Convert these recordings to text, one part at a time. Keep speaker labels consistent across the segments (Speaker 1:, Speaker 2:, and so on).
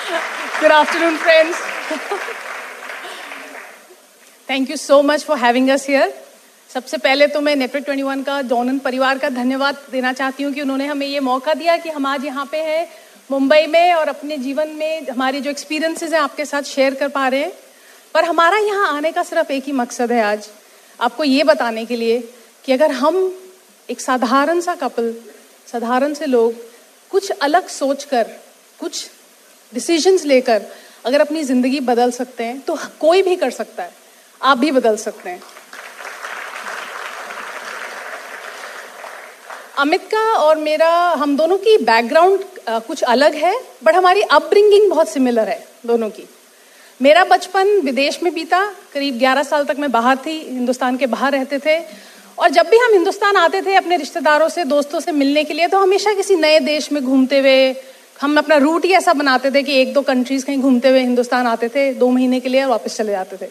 Speaker 1: Good afternoon, friends. Thank you so much for having us here. सबसे पहले तो मैं नेटवर्क 21 का डॉनन परिवार का धन्यवाद देना चाहती हूँ कि उन्होंने हमें ये मौका दिया कि हम आज यहाँ पे हैं मुंबई में और अपने जीवन में हमारी जो एक्सपीरियंसेस हैं आपके साथ शेयर कर पा रहे हैं। पर हमारा यहाँ आने का सिर्फ एक ही मकसद है आज, आपको ये बताने के लिए कि अगर हम एक साधारण सा कपल, साधारण से लोग कुछ अलग सोचकर, कुछ डिसीजंस लेकर अगर अपनी जिंदगी बदल सकते हैं तो कोई भी कर सकता है, आप भी बदल सकते हैं। अमित का और मेरा, हम दोनों की बैकग्राउंड कुछ अलग है, बट हमारी अपब्रिंगिंग बहुत सिमिलर है दोनों की। मेरा बचपन विदेश में बीता, करीब 11 साल तक मैं बाहर थी, हिंदुस्तान के बाहर रहते थे। और जब भी हम हिंदुस्तान आते थे अपने रिश्तेदारों से, दोस्तों से मिलने के लिए, तो हमेशा किसी नए देश में घूमते हुए, हम अपना रूट ही ऐसा बनाते थे कि 1-2 कंट्रीज कहीं घूमते हुए हिंदुस्तान आते थे 2 महीने के लिए और वापस चले जाते थे।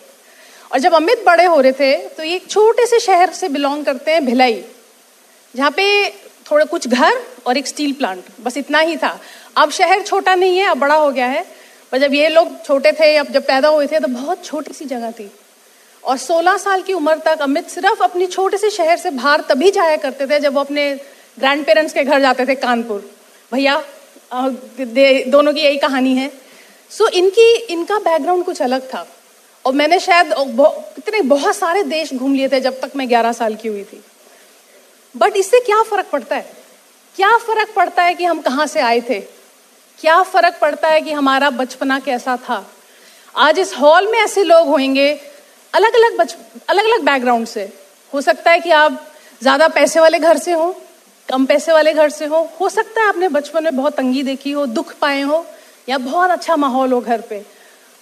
Speaker 1: और जब अमित बड़े हो रहे थे तो ये एक छोटे से शहर से बिलोंग करते हैं, भिलाई, जहाँ पे थोड़े कुछ घर और एक स्टील प्लांट, बस इतना ही था। अब शहर छोटा नहीं है, अब बड़ा हो गया है, पर जब ये लोग छोटे थे, अब जब पैदा हुए थे तो बहुत छोटी सी जगह थी। और 16 साल की उम्र तक अमित सिर्फ अपनी छोटे से शहर से बाहर तभी जाया करते थे जब वो अपने ग्रैंड पेरेंट्स के घर जाते थे कानपुर। भैया दोनों की यही कहानी है। सो इनका बैकग्राउंड कुछ अलग था और मैंने शायद बहुत सारे देश घूम लिए थे जब तक मैं 11 साल की हुई थी। बट इससे क्या फर्क पड़ता है? क्या फर्क पड़ता है कि हम कहाँ से आए थे? क्या फर्क पड़ता है कि हमारा बचपना कैसा था? आज इस हॉल में ऐसे लोग होंगे अलग अलग बैकग्राउंड से। हो सकता है कि आप ज्यादा पैसे वाले घर से हो, कम पैसे वाले घर से हो सकता है आपने बचपन में बहुत तंगी देखी हो, दुख पाए हो, या बहुत अच्छा माहौल हो घर पे।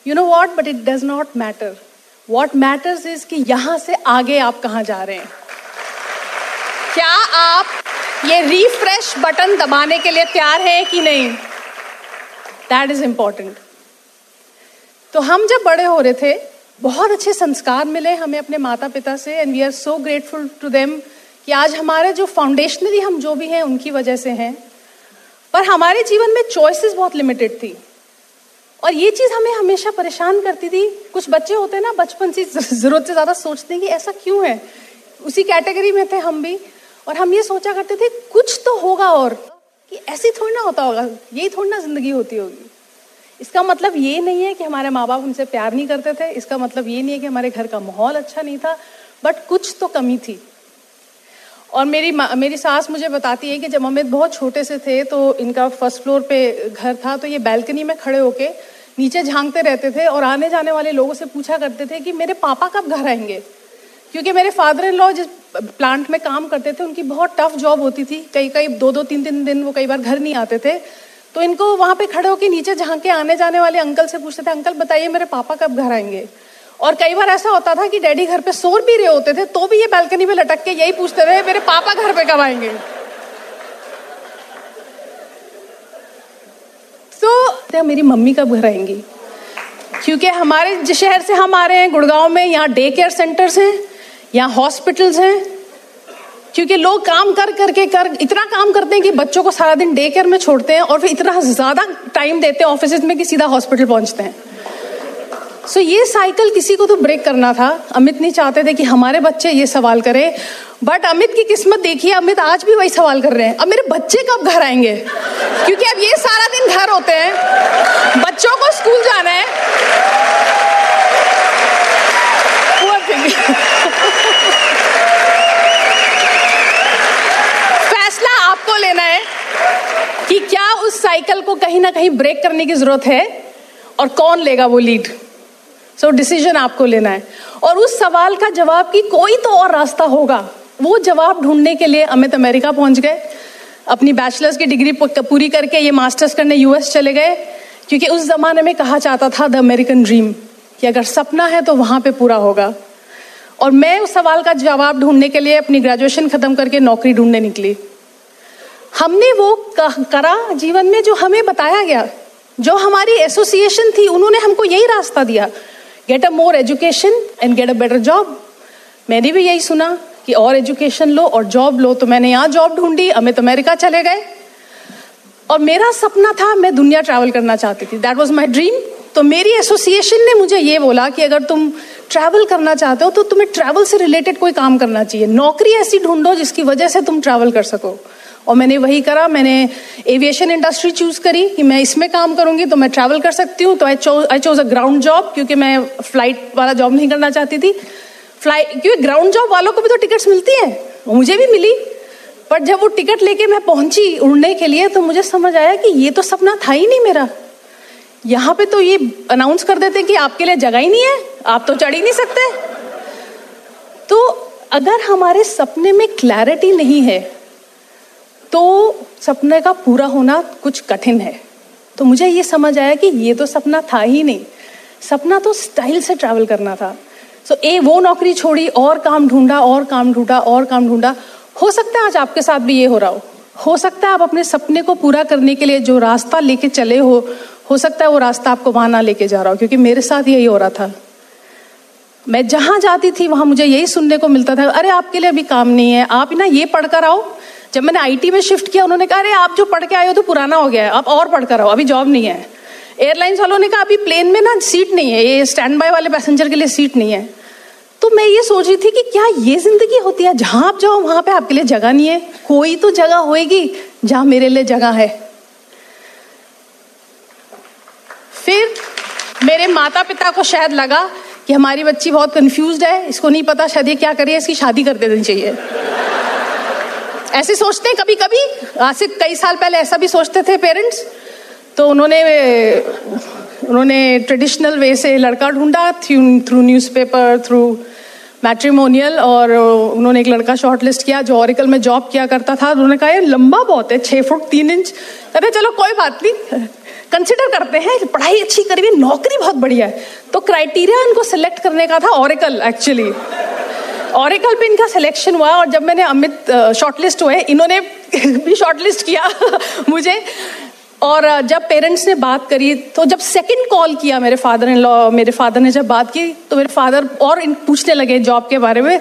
Speaker 1: You know what, but it does not matter. What matters is कि यहां से आगे आप कहां जा रहे हैं। क्या आप ये रिफ्रेश बटन दबाने के लिए तैयार हैं कि नहीं? That is important. तो हम जब बड़े हो रहे थे, बहुत अच्छे संस्कार मिले हमें अपने माता पिता से, and we are so grateful to them कि आज हमारे जो फाउंडेशनली हम जो भी हैं उनकी वजह से हैं। पर हमारे जीवन में चॉइसेस बहुत लिमिटेड थी और ये चीज हमें हमेशा परेशान करती थी। कुछ बच्चे होते हैं ना, बचपन से जरूरत से ज्यादा सोचते हैं कि ऐसा क्यों है। उसी कैटेगरी में थे हम भी, और हम ये सोचा करते थे कुछ तो होगा, और कि ऐसे थोड़ी ना होता होगा, यही थोड़ी ना जिंदगी होती होगी। इसका मतलब ये नहीं है कि हमारे माँ बाप हमसे प्यार नहीं करते थे, इसका मतलब ये नहीं है कि हमारे घर का माहौल अच्छा नहीं था, बट कुछ तो कमी थी। और मेरी सास मुझे बताती है कि जब अमित बहुत छोटे से थे तो इनका फर्स्ट फ्लोर पे घर था, तो ये बैल्कनी में खड़े होके नीचे झांकते रहते थे और आने जाने वाले लोगों से पूछा करते थे कि मेरे पापा कब घर आएंगे। क्योंकि मेरे फादर इन लॉ जिस प्लांट में काम करते थे उनकी बहुत टफ जॉब होती थी, कई 2-3 दिन वो कई बार घर नहीं आते थे। तो इनको वहां पे खड़े होके नीचे झांक के आने जाने वाले अंकल से पूछते थे, अंकल बताइए मेरे पापा कब घर आएंगे। और कई बार ऐसा होता था कि डैडी घर पे सो भी रहे होते थे तो भी ये बालकनी में लटक के यही पूछते रहे, मेरे पापा घर पे कब आएंगे। तो मेरी मम्मी कब घर आएंगी, क्योंकि हमारे जिस शहर से हम आ रहे हैं गुड़गांव में, यहाँ डे केयर सेंटर्स हैं, यहाँ हॉस्पिटल्स हैं। क्योंकि लोग काम कर इतना काम करते हैं कि बच्चों को सारा दिन डे केयर में छोड़ते हैं और फिर इतना ज्यादा टाइम देते हैं ऑफिस में कि सीधा हॉस्पिटल पहुंचते हैं। सो ये साइकिल किसी को तो ब्रेक करना था। अमित नहीं चाहते थे कि हमारे बच्चे ये सवाल करें, बट अमित की किस्मत देखिए, अमित आज भी वही सवाल कर रहे हैं, अब मेरे बच्चे कब घर आएंगे। क्योंकि अब ये सारा दिन घर होते हैं, बच्चों को स्कूल जाना है। फैसला आपको लेना है कि क्या उस साइकिल को कहीं ना कहीं ब्रेक करने की जरूरत है और कौन लेगा वो लीड। सो डिसीजन आपको लेना है। और उस सवाल का जवाब की कोई तो और रास्ता होगा, वो जवाब ढूंढने के लिए अमित अमेरिका पहुंच गए। अपनी बैचलर्स की डिग्री पूरी करके ये मास्टर्स करने यूएस चले गए, क्योंकि उस जमाने में कहा जाता था द अमेरिकन ड्रीम, कि अगर सपना है तो वहां पे पूरा होगा। और मैं उस सवाल का जवाब ढूंढने के लिए अपनी ग्रेजुएशन खत्म करके नौकरी ढूंढने निकली। हमने वो करा जीवन में जो हमें बताया गया, जो हमारी एसोसिएशन थी, उन्होंने हमको यही रास्ता दिया, get a more education and get a better job. मैंने भी यही सुना कि और एजुकेशन लो और जॉब लो, तो मैंने यहाँ जॉब ढूंढी, अमित अमेरिका चले गए। और मेरा सपना था, मैं दुनिया ट्रैवल करना चाहती थी, दैट वाज माय ड्रीम। तो मेरी एसोसिएशन ने मुझे ये बोला कि अगर तुम ट्रैवल करना चाहते हो तो तुम्हें ट्रैवल से रिलेटेड कोई काम करना चाहिए, नौकरी ऐसी ढूंढो जिसकी वजह से तुम ट्रैवल कर सको। और मैंने वही करा, मैंने एविएशन इंडस्ट्री चूज करी कि मैं इसमें काम करूंगी तो मैं ट्रैवल कर सकती हूँ। तो I chose a ground job, क्योंकि मैं फ्लाइट वाला जॉब नहीं करना चाहती थी। क्योंकि ग्राउंड जॉब वालों को भी तो टिकट्स मिलती हैं, मुझे भी मिली। पर जब वो टिकट लेके मैं पहुंची उड़ने के लिए तो मुझे समझ आया कि ये तो सपना था ही नहीं मेरा। यहाँ पे तो ये अनाउंस कर देते कि आपके लिए जगह ही नहीं है, आप तो चढ़ ही नहीं सकते। तो अगर हमारे सपने में क्लैरिटी नहीं है तो सपने का पूरा होना कुछ कठिन है। तो मुझे ये समझ आया कि ये तो सपना था ही नहीं, सपना तो स्टाइल से ट्रैवल करना था। सो वो नौकरी छोड़ी और काम ढूंढा और काम ढूंढा और काम ढूंढा। हो सकता है आज आपके साथ भी ये हो सकता है आप अपने सपने को पूरा करने के लिए जो रास्ता लेके चले हो सकता है वो रास्ता आपको वहां ना लेके जा रहा हो, क्योंकि मेरे साथ यही हो रहा था। मैं जहां जाती थी वहां मुझे यही सुनने को मिलता था, अरे आपके लिए अभी काम नहीं है, आप ना ये पढ़कर आओ। जब मैंने आईटी में शिफ्ट किया उन्होंने कहा अरे आप जो पढ़ के आए हो तो पुराना हो गया है, आप और पढ़कर आओ, अभी जॉब नहीं है। एयरलाइंस वालों ने कहा अभी प्लेन में ना सीट नहीं है, ये स्टैंड बाय वाले पैसेंजर के लिए सीट नहीं है। तो मैं ये सोच रही थी कि क्या ये जिंदगी होती है, जहां आप जाओ वहां पे आपके लिए जगह नहीं है। कोई तो जगह होएगी जहां मेरे लिए जगह है। फिर मेरे माता पिता को शायद लगा कि हमारी बच्ची बहुत कंफ्यूज्ड है, इसको नहीं पता शायद ये क्या करिए, इसकी शादी कर देनी चाहिए। ऐसे सोचते हैं कभी कभी, आज से कई साल पहले ऐसा भी सोचते थे पेरेंट्स। तो उन्होंने ट्रेडिशनल वे से लड़का ढूंढा, थ्रू न्यूज़पेपर, थ्रू मैट्रिमोनियल, और उन्होंने एक लड़का शॉर्टलिस्ट किया जो ऑरेकल में जॉब किया करता था। उन्होंने कहा ये लंबा बहुत है, 6 फुट 3 इंच। कहते चलो कोई बात नहीं, कंसिडर करते हैं, पढ़ाई अच्छी करी हुई, नौकरी बहुत बढ़िया है। तो क्राइटेरिया इनको सिलेक्ट करने का था ऑरेकल। एक्चुअली ऑरेकल पे इनका सिलेक्शन हुआ, और जब मैंने अमित शॉर्टलिस्ट हुए, इन्होंने भी शॉर्टलिस्ट किया मुझे। और जब पेरेंट्स ने बात करी, तो जब सेकंड कॉल किया मेरे फादर ने जब बात की, तो मेरे फादर और पूछने लगे जॉब के बारे में।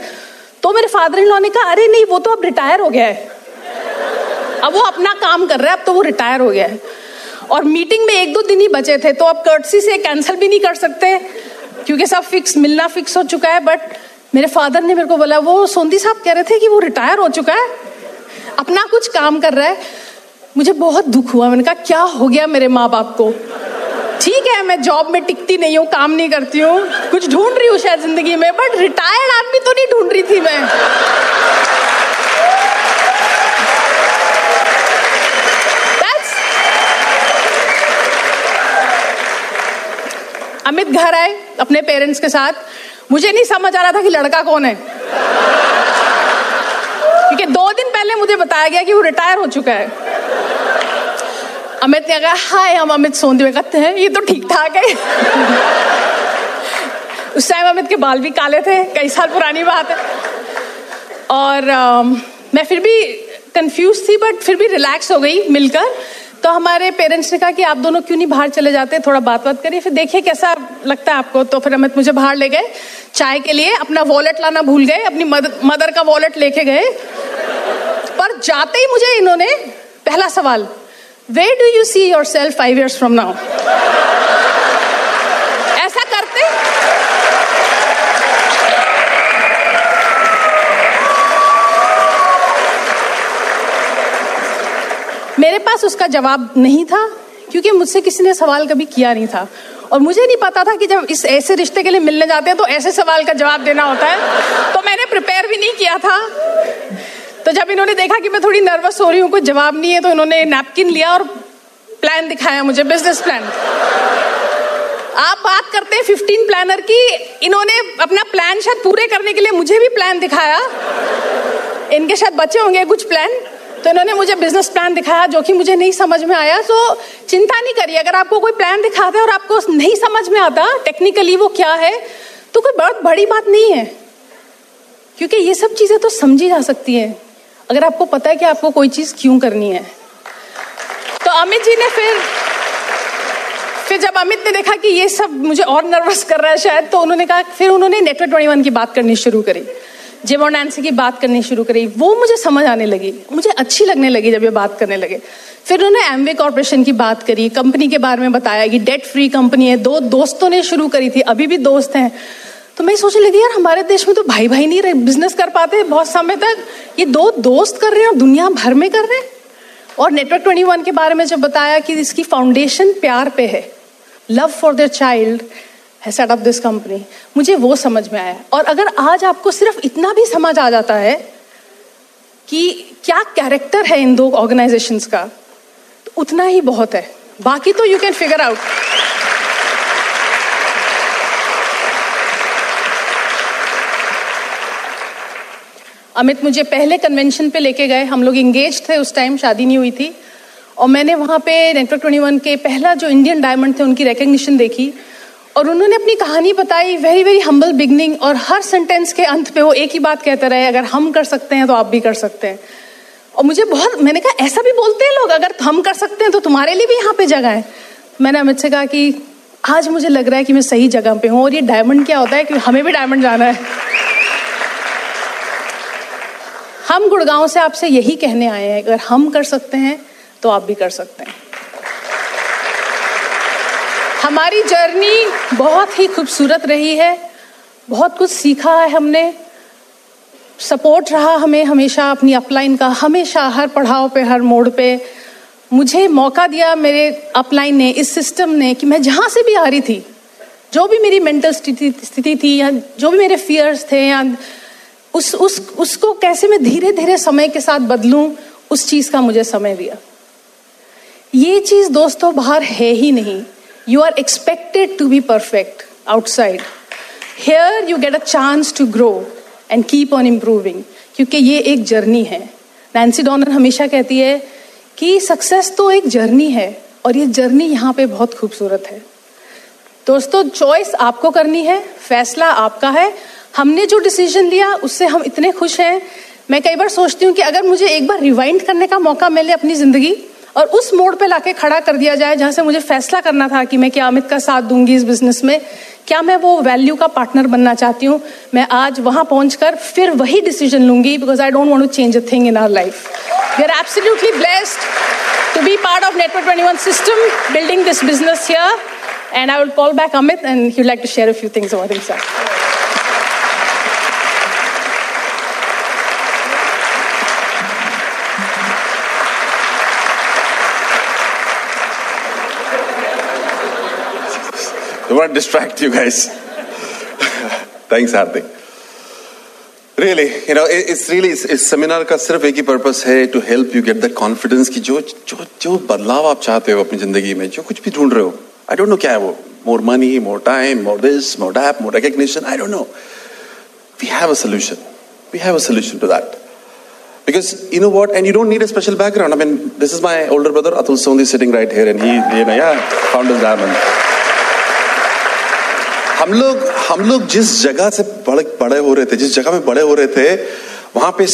Speaker 1: तो मेरे फादर इन लॉ ने कहा अरे नहीं, वो तो अब रिटायर हो गया है, अब वो अपना काम कर रहा है, अब तो वो रिटायर हो गया है। और मीटिंग में 1-2 दिन ही बचे थे, तो अब कर्टसी से कैंसिल भी नहीं कर सकते क्योंकि सब मिलना फिक्स हो चुका है। बट मेरे फादर ने मेरे को बोला वो सोंदी साहब कह रहे थे कि वो रिटायर हो चुका है, अपना कुछ काम कर रहा है। मुझे बहुत दुख हुआ। मैंने कहा क्या हो गया मेरे माँ बाप को। ठीक है मैं जॉब में टिकती नहीं हूँ, काम नहीं करती हूँ, कुछ ढूंढ रही हूँ शायद जिंदगी में, बट रिटायर्ड आदमी तो नहीं ढूंढ रही थी मैं। अमित घर आए अपने पेरेंट्स के साथ। मुझे नहीं समझ आ रहा था कि लड़का कौन है, क्योंकि 2 दिन पहले मुझे बताया गया कि वो रिटायर हो चुका है। अमित ने कहा हाय हम अमित सोंदी में, कहते हैं ये तो ठीक ठाक है। उस टाइम अमित के बाल भी काले थे, कई साल पुरानी बात है। और मैं फिर भी कंफ्यूज थी, बट फिर भी रिलैक्स हो गई मिलकर। तो हमारे पेरेंट्स ने कहा कि आप दोनों क्यों नहीं बाहर चले जाते, थोड़ा बात करिए, फिर देखिए कैसा लगता है आपको। तो फिर अमित मुझे बाहर ले गए चाय के लिए। अपना वॉलेट लाना भूल गए, अपनी मदर का वॉलेट लेके गए। पर जाते ही मुझे इन्होंने पहला सवाल, Where do you see yourself 5 years from now? ऐसा करते मेरे पास उसका जवाब नहीं था, क्योंकि मुझसे किसी ने सवाल कभी किया नहीं था। और मुझे नहीं पता था कि जब इस ऐसे रिश्ते के लिए मिलने जाते हैं तो ऐसे सवाल का जवाब देना होता है। तो मैंने प्रिपेयर भी नहीं किया था। तो जब इन्होंने देखा कि मैं थोड़ी नर्वस हो रही हूँ, कोई जवाब नहीं है, तो इन्होंने नैपकिन लिया और प्लान दिखाया मुझे, बिजनेस प्लान। आप बात करते हैं 15 प्लानर की, इन्होंने अपना प्लान शायद पूरे करने के लिए मुझे भी प्लान दिखाया। इनके शायद बचे होंगे कुछ प्लान, तो इन्होंने मुझे बिजनेस प्लान दिखाया जो कि मुझे नहीं समझ में आया। तो चिंता नहीं करिए, अगर आपको कोई प्लान दिखाता है और आपको नहीं समझ में आता टेक्निकली वो क्या है, तो कोई बहुत बड़ी बात नहीं है, क्योंकि ये सब चीजें तो समझी जा सकती है अगर आपको पता है कि आपको कोई चीज क्यों करनी है। तो अमित जी ने फिर जब अमित ने देखा कि ये सब मुझे और नर्वस कर रहा है शायद, तो उन्होंने कहा, फिर उन्होंने नेटवर्क 21 की बात करनी शुरू करी जिम और नैन्सी की बात करनी शुरू करी, वो मुझे समझ आने लगी, मुझे अच्छी लगने लगी जब ये बात करने लगे। फिर उन्होंने एमवे कॉर्पोरेशन की बात करी, कंपनी के बारे में बताया कि डेट फ्री कंपनी है, 2 दोस्तों ने शुरू करी थी, अभी भी दोस्त हैं। तो मैं सोचने लगी यार हमारे देश में तो भाई भाई नहीं रहे, बिजनेस कर पाते बहुत समय तक, ये 2 दोस्त कर रहे हैं और दुनिया भर में कर रहे हैं। और नेटवर्क 21 के बारे में जब बताया कि इसकी फाउंडेशन प्यार पे है, लव फॉर देयर चाइल्ड है सेट अप दिस कंपनी, मुझे वो समझ में आया। और अगर आज आपको सिर्फ इतना भी समझ आ जाता है कि क्या कैरेक्टर है इन 2 ऑर्गेनाइजेशंस का, तो उतना ही बहुत है, बाकी तो you can figure out. Amit मुझे पहले कन्वेंशन पे लेके गए, हम लोग इंगेज थे उस टाइम, शादी नहीं हुई थी, और मैंने वहाँ पे नेटवर्क 21 के पहला जो इंडियन डायमंड थे उनकी रिकग्निशन देखी, और उन्होंने अपनी कहानी बताई, वेरी वेरी हम्बल बिगनिंग, और हर सेंटेंस के अंत पे वो एक ही बात कहते रहे, अगर हम कर सकते हैं तो आप भी कर सकते हैं। और मुझे बहुत, मैंने कहा ऐसा भी बोलते हैं लोग, अगर हम कर सकते हैं तो तुम्हारे लिए भी यहाँ पे जगह है। मैंने अमित से कहा कि आज मुझे लग रहा है कि मैं सही जगह पे हूँ, और ये डायमंड क्या होता है कि हमें भी डायमंड जाना है। हम गुड़गांव से आपसे यही कहने आए हैं, अगर हम कर सकते हैं तो आप भी कर सकते हैं। हमारी जर्नी बहुत ही खूबसूरत रही है, बहुत कुछ सीखा है हमने, सपोर्ट रहा हमें हमेशा अपनी अपलाइन का, हमेशा हर पड़ाव पे, हर मोड़ पे मुझे मौका दिया मेरे अपलाइन ने, इस सिस्टम ने, कि मैं जहाँ से भी आ रही थी, जो भी मेरी मेंटल स्थिति थी या जो भी मेरे फियर्स थे, या उसको कैसे मैं धीरे धीरे समय के साथ बदलूं, उस चीज का मुझे समय दिया। ये चीज दोस्तों बाहर है ही नहीं। You are expected to be perfect outside. Here you get a chance to grow and keep on improving. क्योंकि ये एक जर्नी है। नैन्सी डॉनर हमेशा कहती है कि सक्सेस तो एक जर्नी है, और ये जर्नी यहाँ पे बहुत खूबसूरत है। दोस्तों चॉइस आपको करनी है, फैसला आपका है। हमने जो डिसीजन लिया उससे हम इतने खुश हैं। मैं कई बार सोचती हूँ कि अगर मुझे एक बार रिवाइंड करने का मौका मिले अपनी जिंदगी, और उस मोड़ पे लाके खड़ा कर दिया जाए जहां से मुझे फैसला करना था कि मैं क्या अमित का साथ दूंगी इस बिजनेस में, क्या मैं वो वैल्यू का पार्टनर बनना चाहती हूँ, मैं आज वहां पहुंचकर फिर वही डिसीजन लूंगी, because I don't want to change a thing in our life. We are absolutely blessed to be part of network 21 system, building this business here, and I will call back Amit and he would like to share a few things over himself.
Speaker 2: I want to distract you guys. Thanks, Hardik. Really, you know, इस seminar का सिर्फ एक ही purpose है, to help you get that confidence कि जो बदलाव आप चाहते हो अपनी जिंदगी में, जो कुछ भी ढूंढ रहे हो, I don't know क्या है वो, more money, more time, more this, more that, more recognition, I don't know. We have a solution. We have a solution to that. Because you know what, and you don't need a special background. I mean, this is my older brother Atul Sondi sitting right here, and he, you know, yeah, Founders Diamond. हम लोग जिस जगह से बड़े हो रहे थे, जिस जगह में बड़े हो रहे थे, वहां पे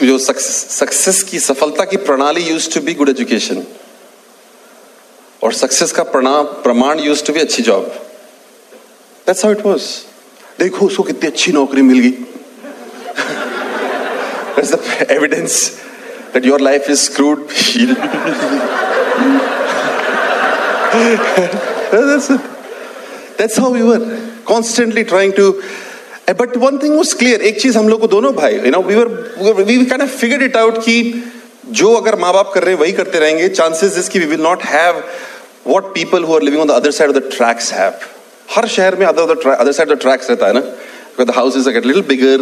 Speaker 2: जो सक्सेस की, सफलता की प्रणाली used to be good education, और सक्सेस का प्रमाण यूज्ड टू बी अच्छी job. That's how it was. देखो उसको कितनी अच्छी नौकरी मिल गई। That's the evidence that your life is screwed. That's how we were constantly trying to, but one thing was clear, एक चीज हम लोग को दोनों भाई, you know, we kind of figured it out कि जो अगर माँ बाप कर रहे हैं वही करते रहेंगे, chances is कि we will not have what people who are living on the other side of the tracks have. हर शहर में other side of the tracks रहता है ना, because the houses are get little bigger,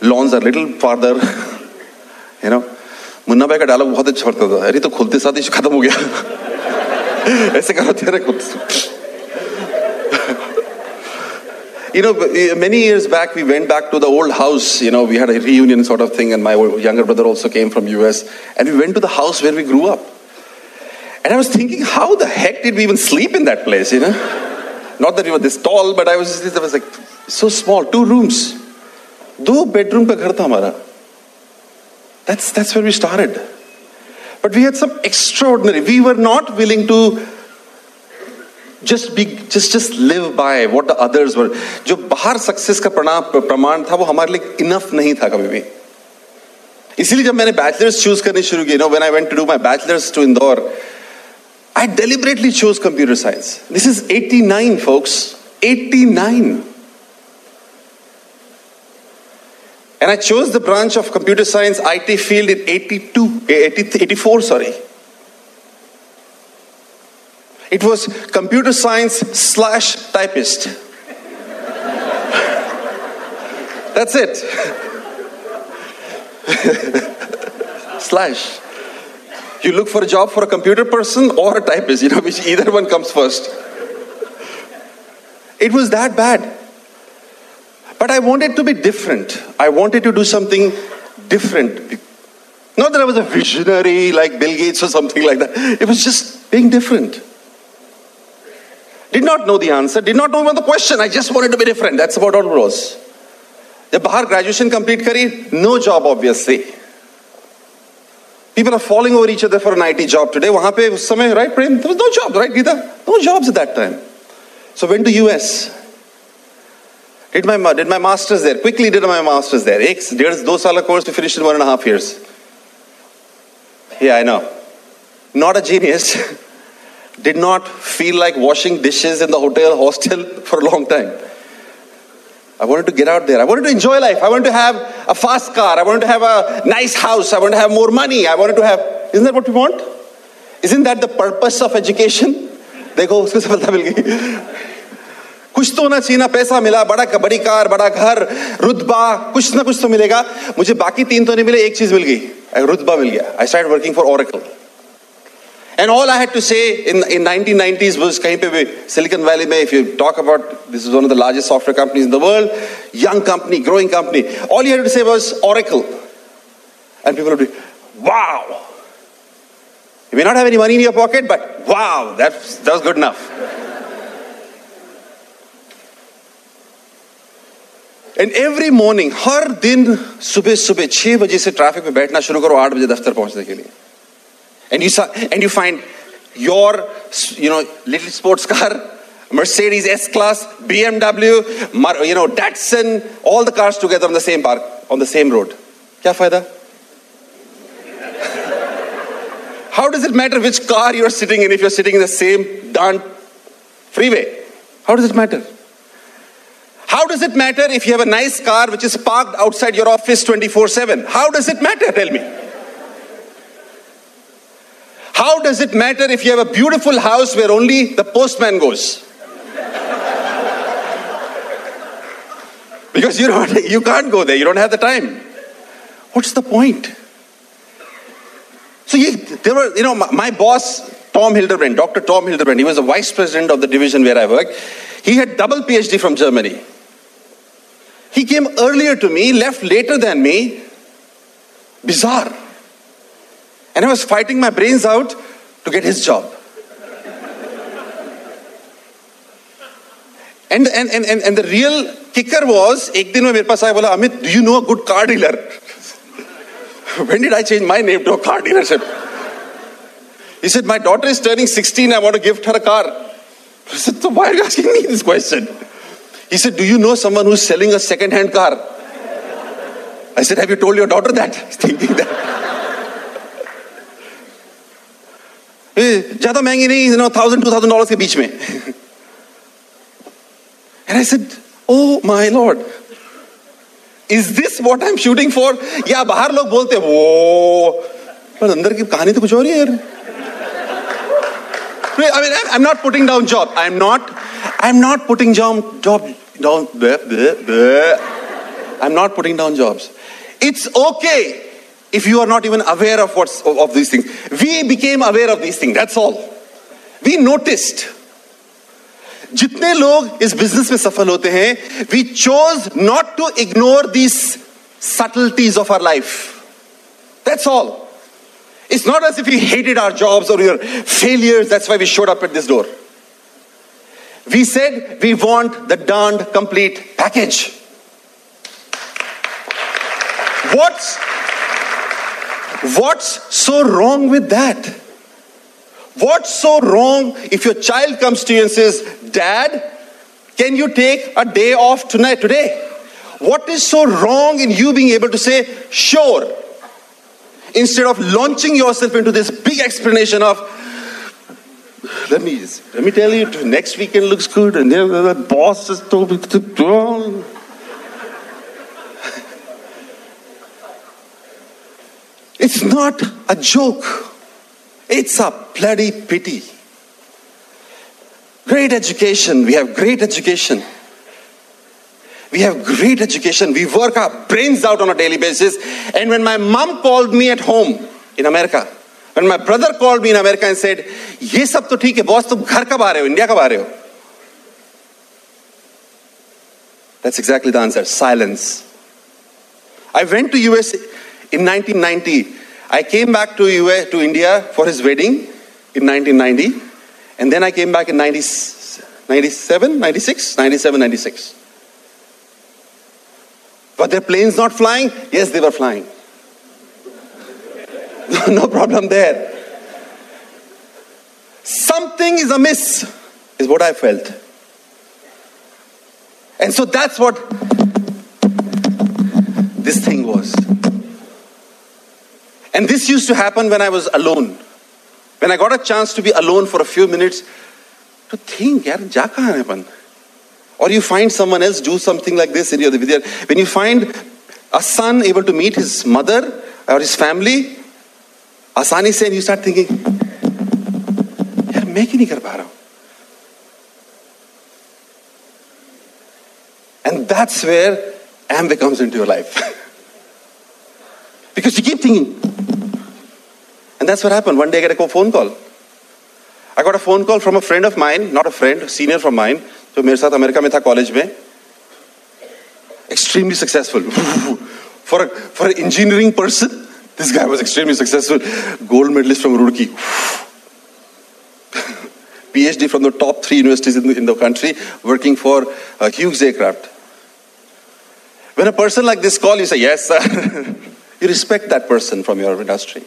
Speaker 2: lawns are little farther, you know. Munna भाई का dialogue बहुत अच्छा पड़ता था, अरे तो खुलते साथ ही खत्म हो गया। ऐसे करो तेरे खुद। You know, many years back we went back to the old house. You know, we had a reunion sort of thing, and my younger brother also came from US, and we went to the house where we grew up. And I was thinking, how the heck did we even sleep in that place? You know, not that we were this tall, but I was like so small, 2 rooms, 2 bedroom का घर था हमारा. That's where we started. But we had some extraordinary. We were not willing to just live by what the others were. जो बाहर success का प्रमाण था वो हमारे लिए इनफ नहीं था कभी भी. इसीलिए जब मैंने बैचलर्स चूज करनी शुरू की, when I went to do my bachelor's to Indore, I deliberately chose computer science. This is 89, folks. 89. And I chose the branch of computer science IT field in 84, sorry. It was computer science / typist. That's it. / You look for a job for a computer person or a typist, which either one comes first. It was that bad. But I wanted to be different. I wanted to do something different. Not that I was a visionary like Bill Gates or something like that. It was just being different. Did not know the answer, did not know about the question. I just wanted to be different. That's about all it was. जब बाहर graduation complete करी, no job obviously. People are falling over each other for an IT job today. वहाँ पे उस समय, right, Prem? There was no job, right, Geeta? No jobs at that time. So went to US. Did my masters there. Quickly did my masters there. 2 साल course we finished in 1.5 years. Yeah, I know. Not a genius. Did not feel like washing dishes in the hostel for a long time. I wanted to get out there. I wanted to enjoy life. I wanted to have a fast car. I wanted to have a nice house. I wanted to have more money. I wanted to have... Isn't that what we want? Isn't that the purpose of education? देखो उसको सफलता मिल गई. कुछ तो होना चाहिए ना, पैसा मिला, बड़ी कार, बड़ा घर, रुतबा, कुछ ना कुछ तो मिलेगा. मुझे बाकी 3 तो नहीं मिले, एक चीज मिल गई, रुतबा मिल गया. I started working for Oracle. And all I had to say in 1990s was कहीं पे भी Silicon Valley में, if you talk about, this is one of the largest software companies in the world, young company, growing company, all you had to say was Oracle. And people would be, wow. You may not have any money in your pocket, but wow, that was good enough. And every morning, हर दिन सुबह 6 बजे से traffic में बैठना शुरू करो 8 बजे दफ्तर पहुंचने के लिए. And you find your, little sports car, Mercedes S-Class, BMW, Datsun, all the cars together on the same park, on the same road. क्या फायदा? How does it matter which car you are sitting in if you're sitting in the same darn freeway? How does it matter? How does it matter if you have a nice car which is parked outside your office 24/7? How does it matter? Tell me. How does it matter if you have a beautiful house where only the postman goes? Because you can't go there. You don't have the time. What's the point? So there were, my boss, Tom Hildebrand, Dr. Tom Hildebrand, he was the vice president of the division where I worked. He had double PhD from Germany. He came earlier to me, left later than me. Bizarre. And I was fighting my brains out to get his job. And the real kicker was, एक दिन में मेरे पास आया बोला, Amit, do you know a good car dealer? When did I change my name to a car dealership? He said, my daughter is turning 16, I want to gift her a car. I said, so why are you asking me this question? He said, do you know someone who's selling a second-hand car? I said, have you told your daughter that? He's thinking that. ज़्यादा महंगी नहीं, $1,000-$2,000 के बीच में. And I said, oh my Lord, is this what I'm shooting for? या बाहर लोग बोलते हैं वो, पर अंदर की कहानी तो कुछ और ही है यार. I mean, I'm not putting down job. I'm not putting down. I'm not putting down jobs. It's okay if you are not even aware of these things. We became aware of these things. That's all. We noticed. जितने लोग इस business में सफल होते हैं, we chose not to ignore these subtleties of our life. That's all. It's not as if we hated our jobs or we were failures. That's why we showed up at this door. We said we want the darned complete package. What's so wrong with that? What's so wrong if your child comes to you and says, Dad, can you take a day off today? What is so wrong in you being able to say, sure, instead of launching yourself into this big explanation of, let me tell you, next weekend looks good, and then the boss has told me to do. It's not a joke. It's a bloody pity. Great education. We have great education. We have great education. We work our brains out on a daily basis. And when my mom called me at home in America, when my brother called me in America and said, "Ye sab to theek hai, boss, tum ghar kab aa rahe ho? India kab aa rahe ho?" That's exactly the answer. Silence. I went to US in 1990. I came back to India for his wedding in 1990. And then I came back in 97, 96. Were their planes not flying? Yes, they were flying. No problem there. Something is amiss, is what I felt. And so that's what this thing was. And this used to happen when I was alone. When I got a chance to be alone for a few minutes, to think, yaar, ja kahan hai apan? Or you find someone else do something like this in your video. When you find a son able to meet his mother or his family, आसानी से, and you start thinking, यार मैं क्यों नहीं कर पा रहा हूं? And that's where Amway comes into your life. Because you keep thinking. And that's what happened. One day I get a phone call. I got a phone call from a friend of mine, not a friend, a senior from mine, जो मेरे साथ America में था college में. Extremely successful. For an engineering person, this guy was extremely successful. Gold medalist from Roorkee. PhD from the top 3 universities in the country, working for Hughes Aircraft. When a person like this calls, you say, yes, sir. You respect that person from your industry.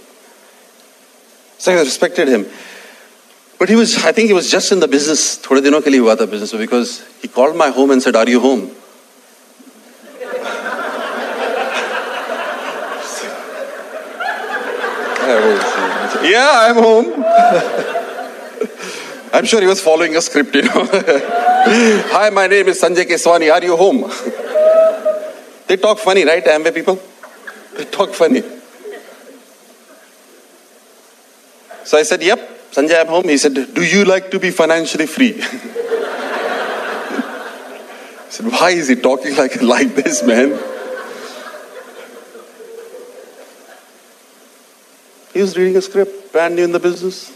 Speaker 2: So I respected him. But I think he was just in the business. थोड़े दिनों के लिए हुआ था business, because he called my home and said, are you home? Yeah, I'm home. I'm sure he was following a script, Hi, my name is Sanjay Keswani. Are you home? They talk funny, right, Amway people? They talk funny. So I said, yep, Sanjay, I'm home. He said, do you like to be financially free? I said, why is he talking like this, man? He was reading a script, brand new in the business.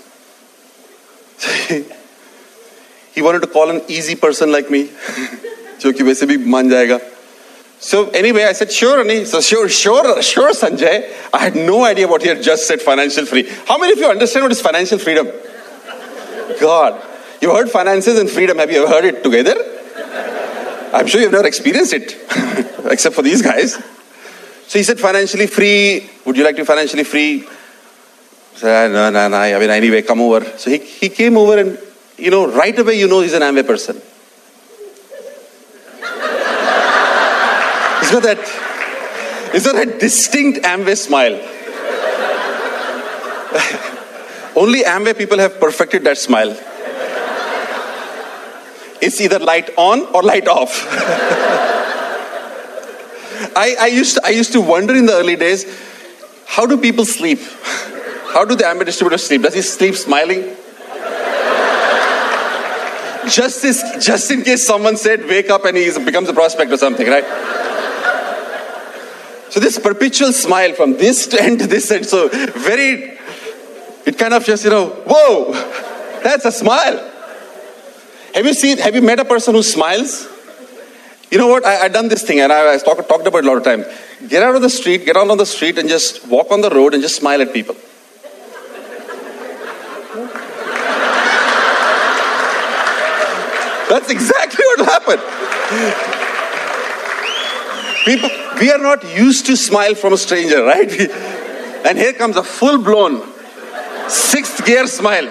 Speaker 2: He wanted to call an easy person like me, जो कि वैसे भी मान जाएगा. So anyway, I said, sure, Ani. So sure, Sanjay. I had no idea what he had just said, financial free. How many of you understand what is financial freedom? God, you heard finances and freedom. Have you ever heard it together? I'm sure you've never experienced it, except for these guys. So he said, financially free. Would you like to be financially free? I said, no. I mean, anyway, come over. So he came over and, right away, he's an Amway person. He's got that distinct Amway smile. Only Amway people have perfected that smile. It's either light on or light off. I used to wonder in the early days, how do people sleep? How do the Amway distributor sleep? Does he sleep smiling? Just in case someone said, wake up and he becomes a prospect or something, right? So this perpetual smile from this end to this end, so it kind of just, whoa, that's a smile. Have you met a person who smiles? You know what, I've done this thing and I talked about it a lot of times. Get out on the street and just walk on the road and just smile at people. That's exactly what happened. People, we are not used to smile from a stranger, right? And here comes a full-blown 6th gear smile.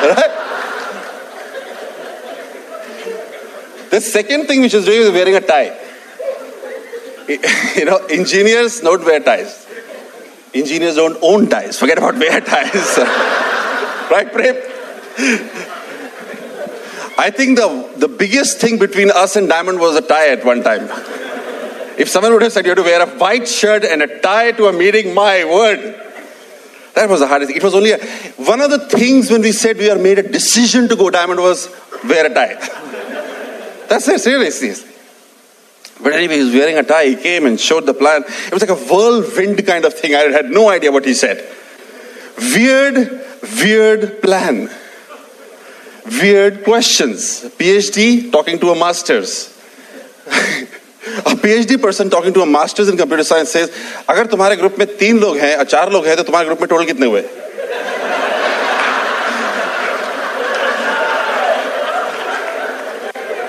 Speaker 2: Right? The second thing which is doing is wearing a tie. You know, engineers don't wear ties. Engineers don't own ties. Forget about wear ties. Right, Prem? I think the biggest thing between us and Diamond was a tie at one time. If someone would have said you have to wear a white shirt and a tie to a meeting, my word. That was the hardest thing. It was only one of the things when we said we are made a decision to go Diamond was wear a tie. That's it, seriously. But anyway, he was wearing a tie. He came and showed the plan. It was like a whirlwind kind of thing. I had no idea what he said. Weird plan. Weird questions. PhD talking to a master's. A PhD person talking to a master's in computer science says, अगर तुम्हारे group में 3 लोग हैं, 4 लोग हैं, तो तुम्हारे group में टोटल कितने हुए?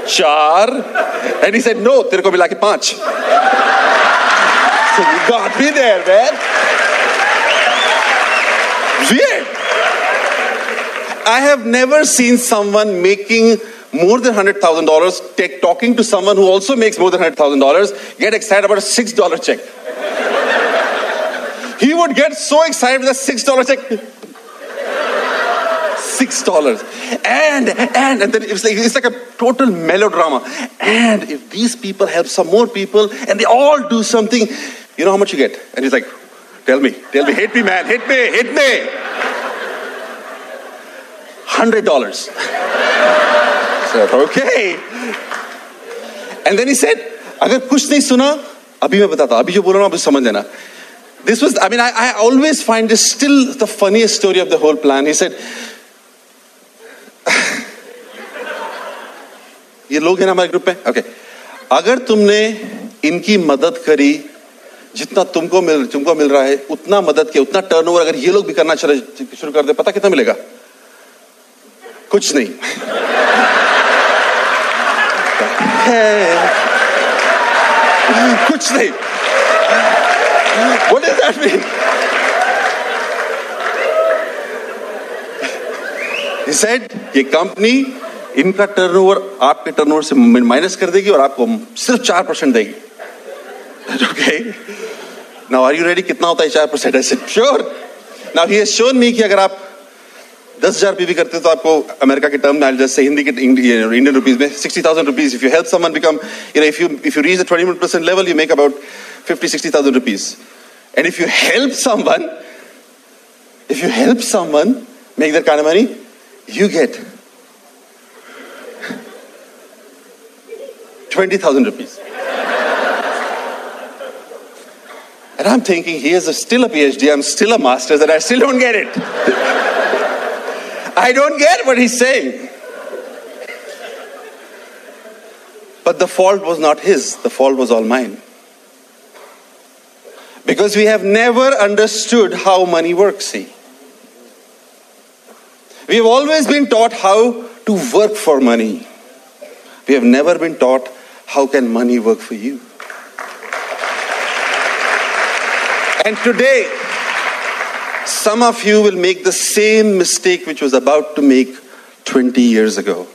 Speaker 2: 4. And he said, no, तेरे को मिला के 5. So you got me there, man. Weird. I have never seen someone making more than $100,000 talking to someone who also makes more than $100,000 get excited about a $6 check. He would get so excited with a $6 check. $6. And then it's like a total melodrama. And if these people help some more people and they all do something, you know how much you get? And he's like, tell me, hit me, man, hit me. $100. Okay. And then he said, अगर कुछ नहीं सुना, अभी मैं बताता, अभी जो बोल रहा हूँ, अभी समझ लेना. This was, I always find this still the funniest story of the whole plan. He said, ये लोग हैं ना हमारे ग्रुप में, okay. अगर तुमने इनकी मदद करी, जितना तुमको मिल रहा है, उतना मदद किया, उतना टर्नओवर अगर ये लोग भी करना शुरू कर दे, पता कितना मिलेगा? कुछ नहीं. कुछ नहीं. What does that mean? He said, ये कंपनी इनका टर्नओवर आपके टर्नओवर से माइनस कर देगी और आपको सिर्फ 4% देगी. Okay. Now are you ready? कितना होता है 4%? I said, sure. Now he has shown me कि अगर आप 10,000 PV करते तो आपको अमेरिका के टर्म में जैसे हिंदी के इंडियन रुपीस में 60,000 rupees. If you help someone become, if you reach the 21% level, you make about 50,000-60,000 rupees. And if you help someone make that kind of money, you get 20,000 rupees. And I'm thinking, he is still a PhD, I'm still a master's, and I still don't get it. I don't get what he's saying. But the fault was not his, the fault was all mine. Because we have never understood how money works, see. We have always been taught how to work for money. We have never been taught how can money work for you. And today, some of you will make the same mistake which was about to make 20 years ago.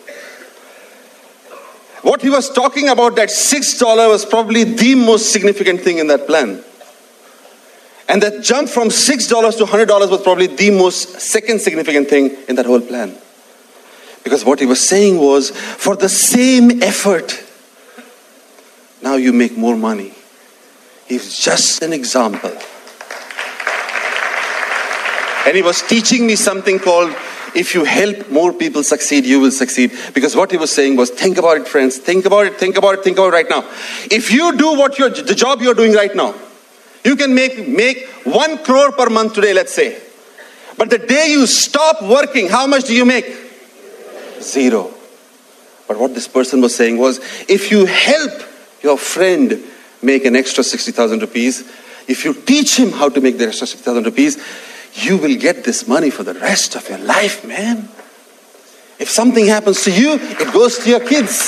Speaker 2: What he was talking about, that $6 was probably the most significant thing in that plan. And that jump from $6 to $100 was probably the most second significant thing in that whole plan. Because what he was saying was, for the same effort, now you make more money. He's just an example. And he was teaching me something called, if you help more people succeed, you will succeed. Because what he was saying was, think about it, friends. Think about it right now. If you do the job you're doing right now, you can make 1 crore per month today, let's say. But the day you stop working, how much do you make? 0. But what this person was saying was, if you help your friend make an extra 60,000 rupees, if you teach him how to make the extra 60,000 rupees, you will get this money for the rest of your life, man. If something happens to you, it goes to your kids.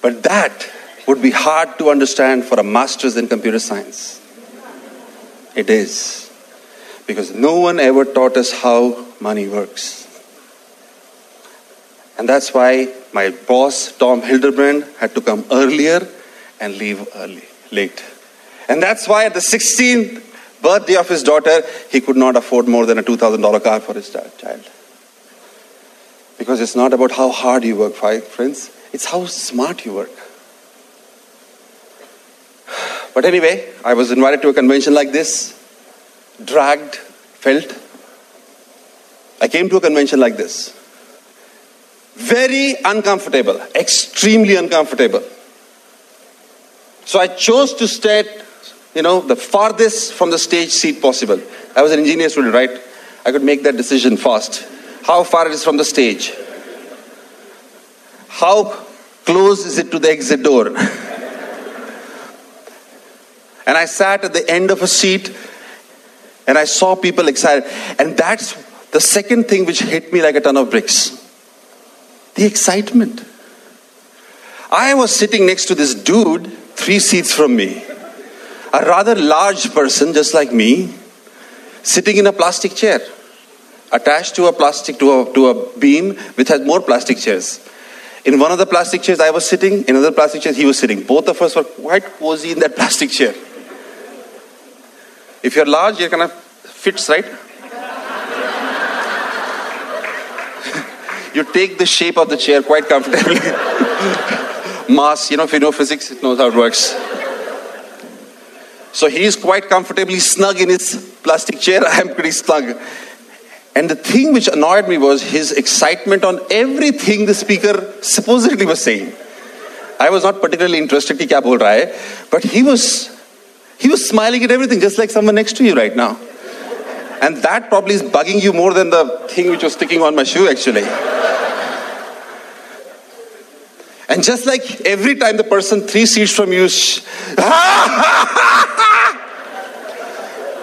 Speaker 2: But that would be hard to understand for a master's in computer science. It is. Because no one ever taught us how money works. And that's why my boss, Tom Hildebrand, had to come earlier and leave late. And that's why at the 16th birthday of his daughter, he could not afford more than a $2,000 car for his child. Because it's not about how hard you work, friends. It's how smart you work. But anyway, I was invited to a convention like this. Dragged, felt. I came to a convention like this. Very uncomfortable, extremely uncomfortable. So I chose to stay, the farthest from the stage seat possible. I was an engineer student, right? I could make that decision fast. How far it is from the stage? How close is it to the exit door? And I sat at the end of a seat and I saw people excited. And that's the second thing which hit me like a ton of bricks. The excitement. I was sitting next to this dude 3 seats from me. A rather large person just like me, sitting in a plastic chair. Attached to a beam which has more plastic chairs. In one of the plastic chairs I was sitting, in another plastic chair he was sitting. Both of us were quite cozy in that plastic chair. If you're large, you're kind of fits, right? You take the shape of the chair quite comfortably. Mass, if you know physics, it knows how it works. So he's quite comfortably snug in his plastic chair. I am pretty snug. And the thing which annoyed me was his excitement on everything the speaker supposedly was saying. I was not particularly interested in what he was saying, but he was smiling at everything, just like someone next to you right now. And that probably is bugging you more than the thing which was sticking on my shoe, actually. And just like every time the person 3 seats from you,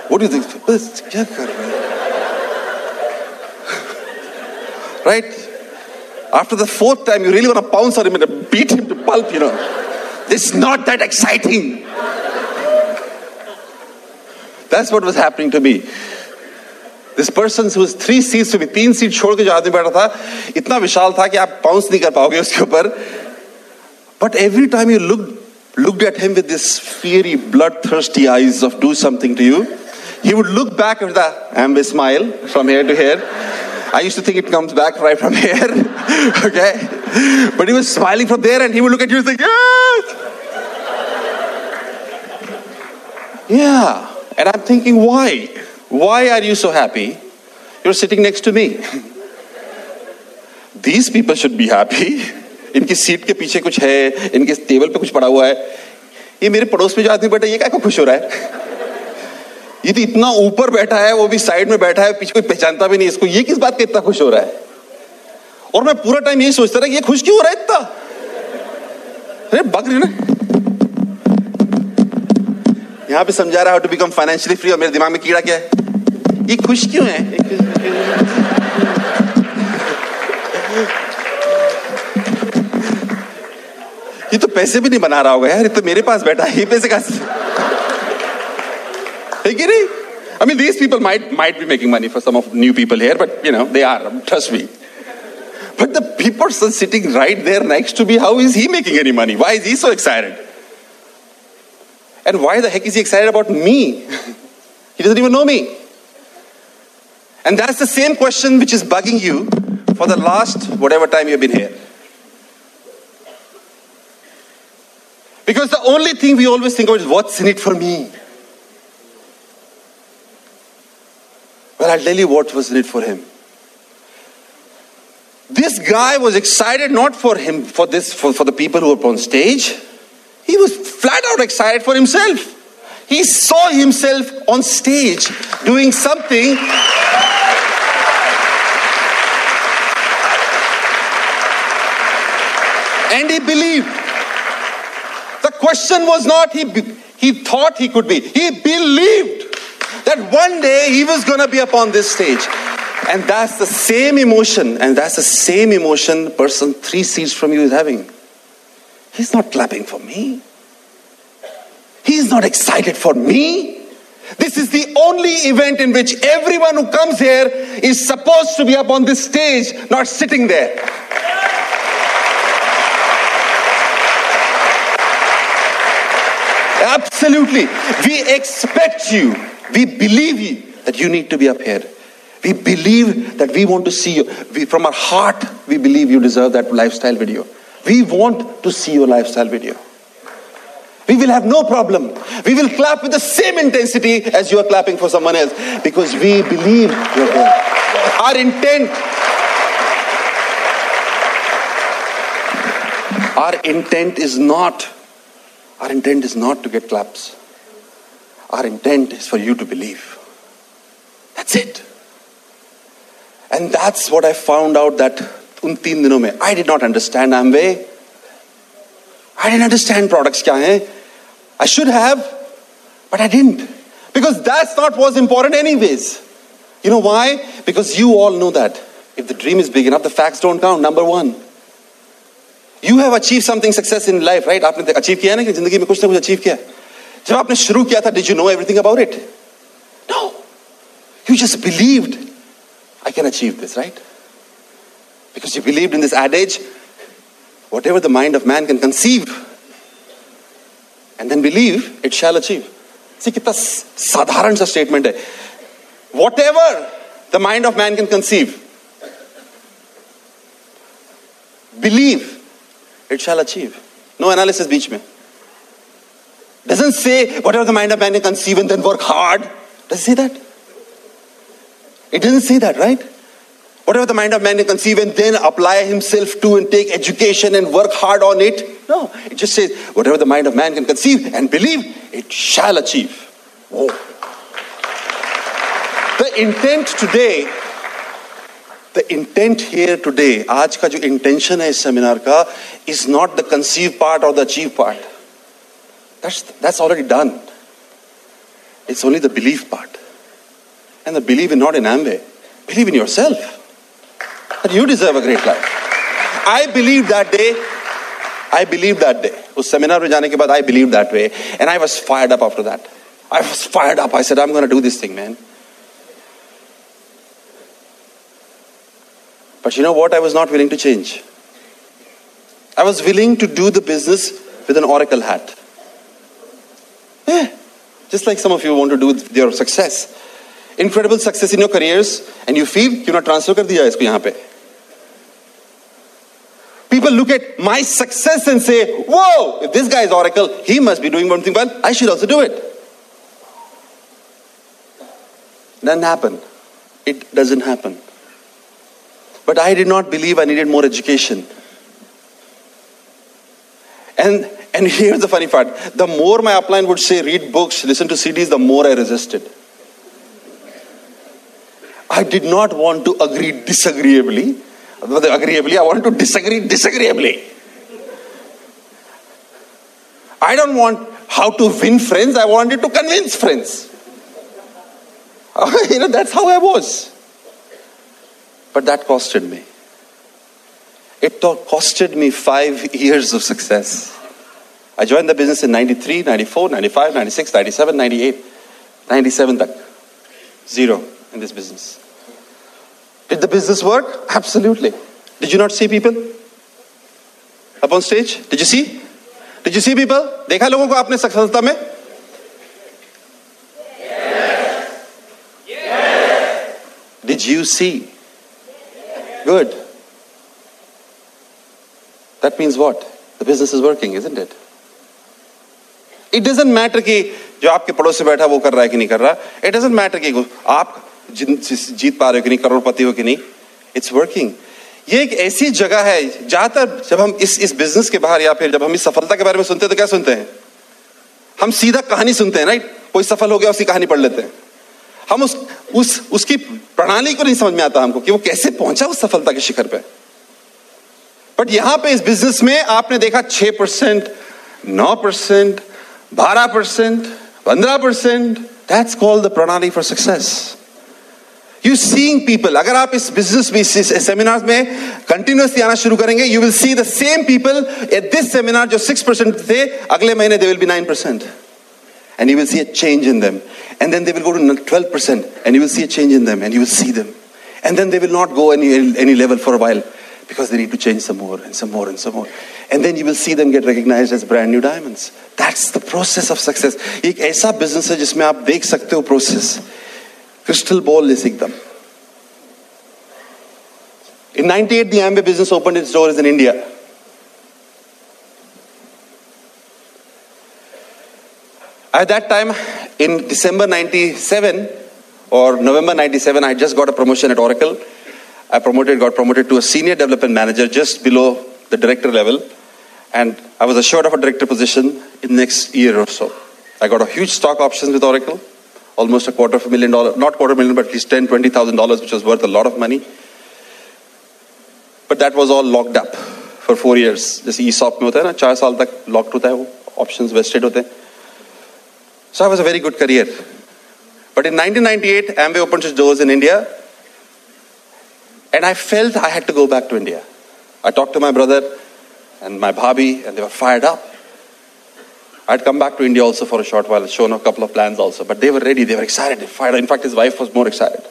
Speaker 2: what do you think? Right? After the 4th time, you really want to pounce on him and beat him to pulp, It's not that exciting. That's what was happening to me. This person who was 3 seats to me, 3 seats छोड़ के जो आदमी बैठा था, इतना विशाल था कि आप pounce नहीं कर पाओगे उसके ऊपर. But every time you looked at him with this fiery, bloodthirsty eyes of do something to you, he would look back with the amber smile from here to here. I used to think it comes back right from here. Okay? But he was smiling from there and he would look at you and think, yes! Yeah. And I'm thinking, why? Why are you so happy? You're sitting next to me. These people should be happy. इनकी seat के पीछे कुछ है, इनके table पे कुछ पड़ा हुआ है. ये मेरे पड़ोस में जो आदमी बैठा है, ये क्या खुश हो रहा है? ये तो इतना ऊपर बैठा है, वो भी साइड में बैठा है, पीछे कोई पहचानता भी नहीं इसको. ये किस बात का इतना खुश हो रहा है? और मैं पूरा टाइम यही सोचता रहा कि ये खुश क्यों हो रहा है इतना? अरे बग रही ना? यहाँ पे समझा रहा है how to become financially free और मेरे दिमाग में कीड़ा क्या है? ये खुश क्यों है? ये तो पैसे भी नहीं बना रहा होगा यार, ये तो मेरे पास बैठा है, ये पैसे कहाँ से? है कि नहीं? I mean, these people might be making money for some of new people here, but they are, trust me. But the person sitting right there next to me, how is he making any money? Why is he so excited? And why the heck is he excited about me? He doesn't even know me. And that's the same question which is bugging you for the last whatever time you've been here. Because the only thing we always think of is what's in it for me. Well, I'll tell you what was in it for him. This guy was excited not for him, for the people who were on stage. He was flat out excited for himself. He saw himself on stage doing something. And he believed. The question was not he thought he could be. He believed that one day he was going to be upon this stage. And that's the same emotion. And that's the same emotion person 3 seats from you is having. He's not clapping for me. He's not excited for me. This is the only event in which everyone who comes here is supposed to be up on this stage, not sitting there. Absolutely. We expect you. We believe you that you need to be up here. We believe that we want to see you. From our heart, we believe you deserve that lifestyle video. We want to see your lifestyle video. We will have no problem. We will clap with the same intensity as you are clapping for someone else, because we believe you're there. Our intent is not to get claps. Our intent is for you to believe. That's it. And that's what I found out that उन 3 दिनों में I did not understand Amway. I didn't understand products क्या हैं. I should have, but I didn't. Because that's not what's important anyways. You know why? Because you all know that. If the dream is big enough, the facts don't count. Number 1. You have achieved something success in life, right? आपने achieve किया है ना कि जिंदगी में कुछ ना कुछ achieve किया. जब आपने शुरू किया था, did you know everything about it? No. You just believed, I can achieve this, right? Because you believed in this adage, whatever the mind of man can conceive, and then believe, it shall achieve. See, कितना साधारण सा statement है. Whatever the mind of man can conceive, believe, it shall achieve. No analysis बीच में. Doesn't say whatever the mind of man can conceive and then work hard. Does it say that? It doesn't say that, right? Whatever the mind of man can conceive and then apply himself to and take education and work hard on it. No, it just says whatever the mind of man can conceive and believe, it shall achieve. Whoa. The intent here today, आज का जो intention है इस seminar का, is not the conceive part or the achieve part. That's already done. It's only the belief part. And the belief in not in Amway. Believe in yourself. That you deserve a great life. I believed that day. उस seminar में जाने के बाद I believed that way. And I was fired up after that. I said, I'm going to do this thing, man. But you know what? I was not willing to change. I was willing to do the business with an Oracle hat. Yeah. Just like some of you want to do with your success. Incredible success in your careers, and you feel, क्यों ना transfer कर दिया इसको यहाँ पे. People look at my success and say, whoa, if this guy is Oracle, he must be doing one thing well, I should also do it. Doesn't happen. It doesn't happen. But I did not believe I needed more education. And here's the funny part. The more my upline would say, read books, listen to CDs, the more I resisted. I did not want to agree disagreeably. I wanted to disagree disagreeably. I don't want how to win friends. I wanted to convince friends. That's how I was. But that costed me. It costed me 5 years of success. I joined the business in 93, 94, 95, 96, 97, 98. 97 tak. 0 in this business. Did the business work? Absolutely. Did you not see people up on stage? Did you see? Did you see people? देखा लोगों को आपने सफलता में? Yes. Did you see? Good. That means what? The business is working, isn't it? It doesn't matter कि जो आपके पड़ोस से बैठा वो कर रहा है कि नहीं कर रहा. It doesn't matter कि आप जीत पा रहे हो कि नहीं, करोड़पति हो कि नहीं. It's working. ये एक ऐसी जगह है जहां तक जब हम इस बिजनेस के बाहर या फिर जब हम इस सफलता के बारे में सुनते हैं तो क्या सुनते हैं? हम सीधा कहानी सुनते हैं, राइट? कोई सफल हो गया उसकी कहानी पढ़ लेते हैं. हम उसकी प्रणाली को नहीं समझ में आता हमको कि वो कैसे पहुंचा उस सफलता के शिखर पे. बट यहां पे इस बिजनेस में आपने देखा 6%, 9%, 12%, 15%. That's called the pranali for success. You seeing people. अगर आप इस बिजनेस में इस सेमिनार में कंटिन्यूअसली आना शुरू करेंगे, you will see the same people at this seminar जो 6% थे, अगले महीने they will be 9%. and you will see a change in them. And then they will go to 12%, and you will see a change in them, and you will see them. And then they will not go any level for a while, because they need to change some more and some more and some more. And then you will see them get recognized as brand new diamonds. That's the process of success. एक ऐसा business है जिसमें आप देख सकते हो process. Crystal ball is एकदम. In 98, the Amway business opened its doors in India. At that time, in December 97 or November 97, I just got a promotion at Oracle. Got promoted to a senior development manager, just below the director level. And I was assured of a director position in the next year or so. I got a huge stock options with Oracle, almost $250,000, not $250,000, but at least $10,000, $20,000, which was worth a lot of money. But that was all locked up for 4 years. जैसे ESOP में होता है ना, 4 साल तक locked होता है वो, options vested होते हैं. So I was a very good career. But in 1998, Amway opened its doors in India. And I felt I had to go back to India. I talked to my brother and my bhabhi, and they were fired up. I'd come back to India also for a short while, shown a couple of plans also. But they were ready, they were excited, fired up. In fact, his wife was more excited.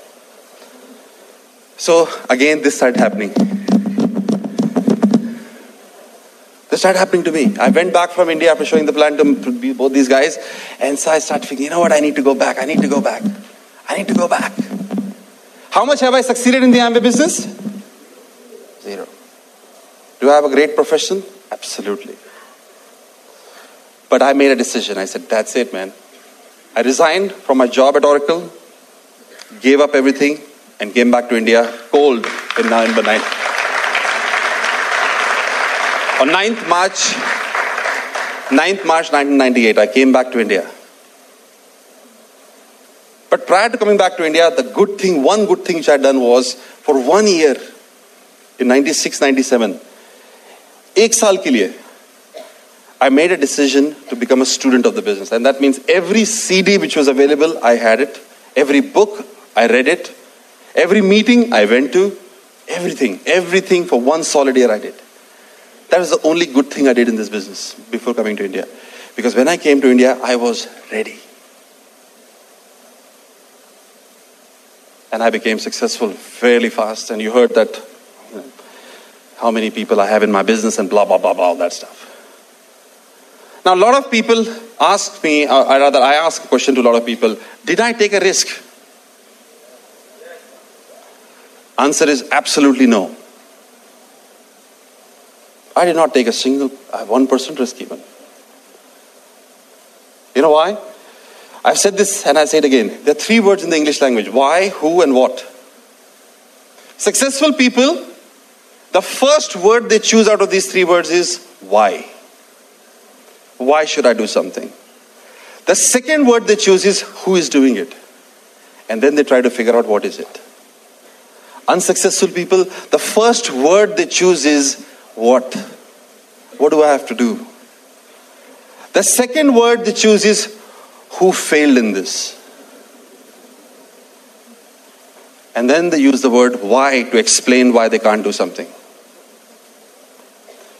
Speaker 2: So again, this started happening. This started happening to me. I went back from India after showing the plan to both these guys. And so I started thinking, you know what, I need to go back. I need to go back. How much have I succeeded in the Amway business? 0. Do I have a great profession? Absolutely. But I made a decision. I said, that's it, man. I resigned from my job at Oracle, gave up everything, and came back to India cold in November 9th. On 9th March 1998, I came back to India. But prior to coming back to India, one good thing which I had done was, for 1 year, in 96, 97, एक साल के लिए, I made a decision to become a student of the business. And that means every CD which was available, I had it. Every book, I read it. Every meeting I went to. Everything for 1 solid year I did. That was the only good thing I did in this business before coming to India. Because when I came to India, I was ready. And I became successful fairly fast. And you heard that, how many people I have in my business and blah, blah, blah, blah, all that stuff. Now, a lot of people ask me, or rather I ask a question to a lot of people, did I take a risk? Answer is absolutely no. I did not take a single 1% risk even. You know why? I've said this and I say it again. There are 3 words in the English language. Why, who, and what. Successful people, the first word they choose out of these 3 words is why. Why should I do something? The second word they choose is who is doing it. And then they try to figure out what is it. Unsuccessful people, the first word they choose is what? What do I have to do? The second word they choose is who failed in this. And then they use the word why to explain why they can't do something.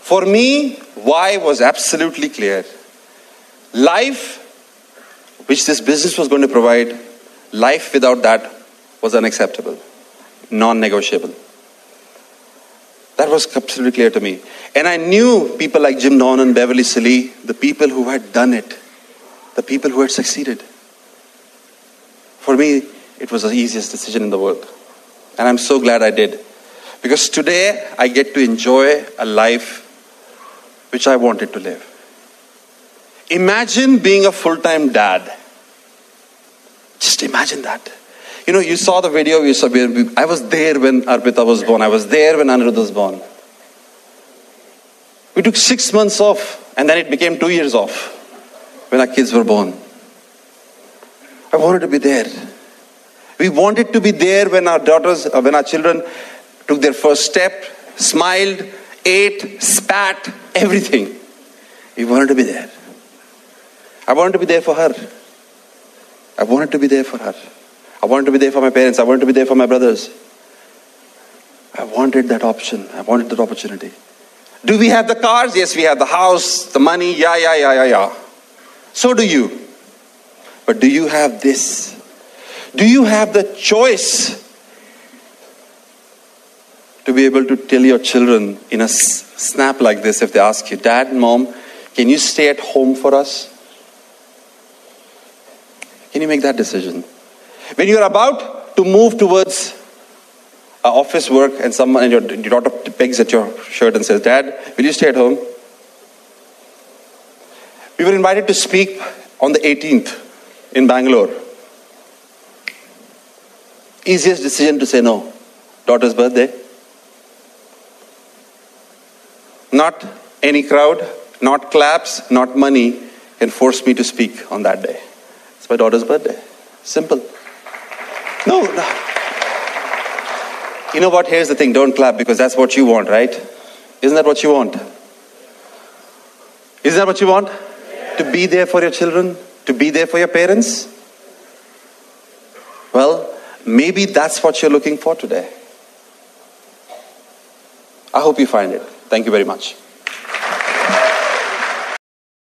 Speaker 2: For me, why was absolutely clear. Life, which this business was going to provide, life without that was unacceptable, non-negotiable. That was absolutely clear to me. And I knew people like Jim Dornan, Beverly Silly, the people who had done it, the people who had succeeded. For me, it was the easiest decision in the world. And I'm so glad I did. Because today, I get to enjoy a life which I wanted to live. Imagine being a full-time dad. Just imagine that. You know, you saw the video, I was there when Arpita was born. I was there when Anirudh was born. We took 6 months off, and then it became 2 years off when our kids were born. I wanted to be there. We wanted to be there when our children took their first step, smiled, ate, spat, everything. We wanted to be there. I wanted to be there for her. I wanted to be there for her. I wanted to be there for my parents. I wanted to be there for my brothers. I wanted that option. I wanted that opportunity. Do we have the cars? Yes, we have the house, the money. Yeah. So do you. But do you have this? Do you have the choice to be able to tell your children in a snap like this, if they ask you, Dad, Mom, can you stay at home for us? Can you make that decision? When you're about to move towards office work and your daughter pegs at your shirt and says, Dad, will you stay at home? We were invited to speak on the 18th in Bangalore. Easiest decision to say no. Daughter's birthday. Not any crowd, not claps, not money can force me to speak on that day. It's my daughter's birthday. Simple. No. You know what? Here's the thing. Don't clap because that's what you want, right? Isn't that what you want? Isn't that what you want? Yeah. To be there for your children? To be there for your parents? Well, maybe that's what you're looking for today. I hope you find it. Thank you very much.